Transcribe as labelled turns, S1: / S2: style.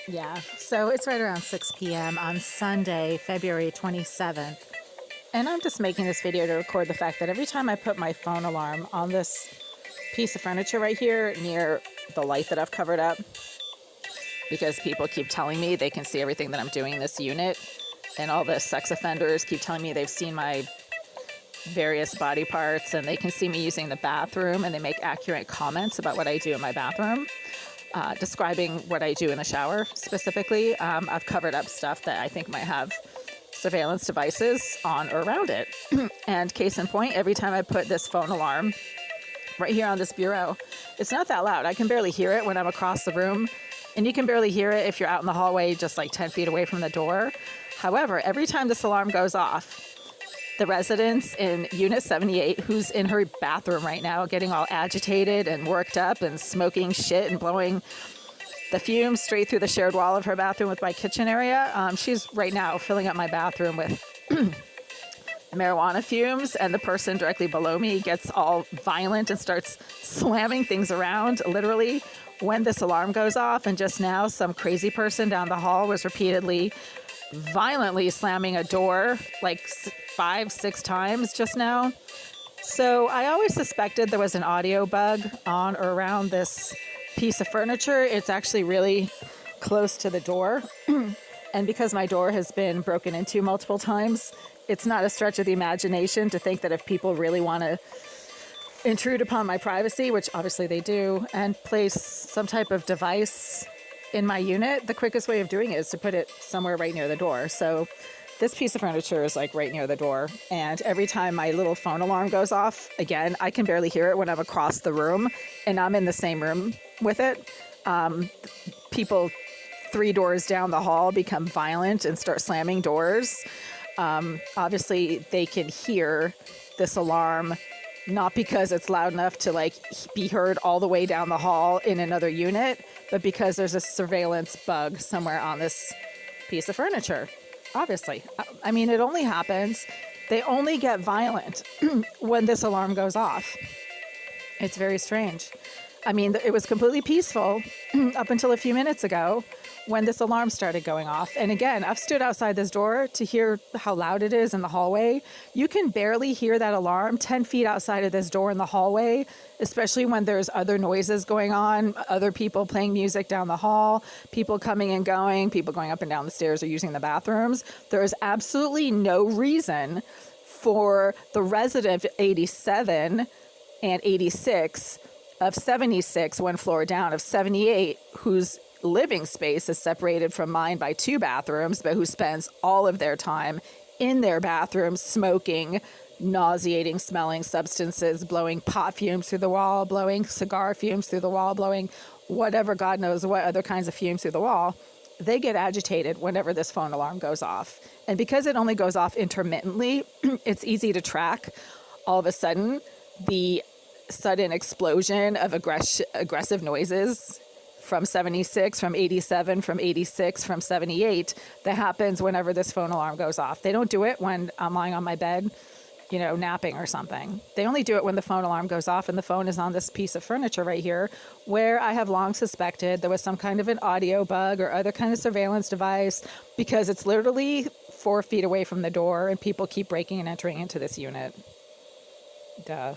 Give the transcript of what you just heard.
S1: Yeah, so it's right around 6 p.m. on Sunday, February 27th. And I'm just making this video to record the fact that every time I put my phone alarm on this piece of furniture right here near the light that I've covered up, because people keep telling me they can see everything that I'm doing in this unit, and all the sex offenders keep telling me they've seen my various body parts and they can see me using the bathroom, and they make accurate comments about what I do in my bathroom. Describing what I do in the shower specifically. I've covered up stuff that I think might have surveillance devices on or around it. And case in point, every time I put this phone alarm right here on this bureau, it's not that loud. I can barely hear it when I'm across the room. And you can barely hear it if you're out in the hallway just like 10 feet away from the door. However, every time this alarm goes off, the residents in Unit 78, who's in her bathroom right now, getting all agitated and worked up and smoking shit and blowing the fumes straight through the shared wall of her bathroom with my kitchen area. She's right now filling up my bathroom with marijuana fumes, and the person directly below me gets all violent and starts slamming things around, literally, when this alarm goes off. And just now, some crazy person down the hall was repeatedly violently slamming a door like 5-6 times just now. So I always suspected there was an audio bug on or around this piece of furniture. It's actually really close to the door. And because my door has been broken into multiple times, it's not a stretch of the imagination to think that if people really want to intrude upon my privacy, which obviously they do, and place some type of device in my unit, the quickest way of doing it is to put it somewhere right near the door. So this piece of furniture is like right near the door. And every time my little phone alarm goes off, again, I can barely hear it when I'm across the room and I'm in the same room with it. People 3 doors down the hall become violent and start slamming doors. Obviously, they can hear this alarm, not because it's loud enough to like be heard all the way down the hall in another unit, but because there's a surveillance bug somewhere on this piece of furniture. Obviously. I mean, it only happens. They only get violent when this alarm goes off. It's very strange. I mean, it was completely peaceful up until a few minutes ago when this alarm started going off. And again, I've stood outside this door to hear how loud it is in the hallway. You can barely hear that alarm 10 feet outside of this door in the hallway, especially when there's other noises going on, other people playing music down the hall, people coming and going, people going up and down the stairs or using the bathrooms. There is absolutely no reason for the resident of 87 and 86, of 76, 1 floor down, of 78, whose living space is separated from mine by 2 bathrooms, but who spends all of their time in their bathrooms smoking nauseating smelling substances, blowing pot fumes through the wall, blowing cigar fumes through the wall, blowing whatever, God knows what other kinds of fumes through the wall. They get agitated whenever this phone alarm goes off. And because it only goes off intermittently, it's easy to track. All of a sudden, the sudden explosion of aggressive noises from 76, from 87, from 86, from 78 that happens whenever this phone alarm goes off. They don't do it when I'm lying on my bed, napping or something. They only do it when the phone alarm goes off and the phone is on this piece of furniture right here, where I have long suspected there was some kind of an audio bug or other kind of surveillance device, because it's literally 4 feet away from the door and people keep breaking and entering into this unit. Duh.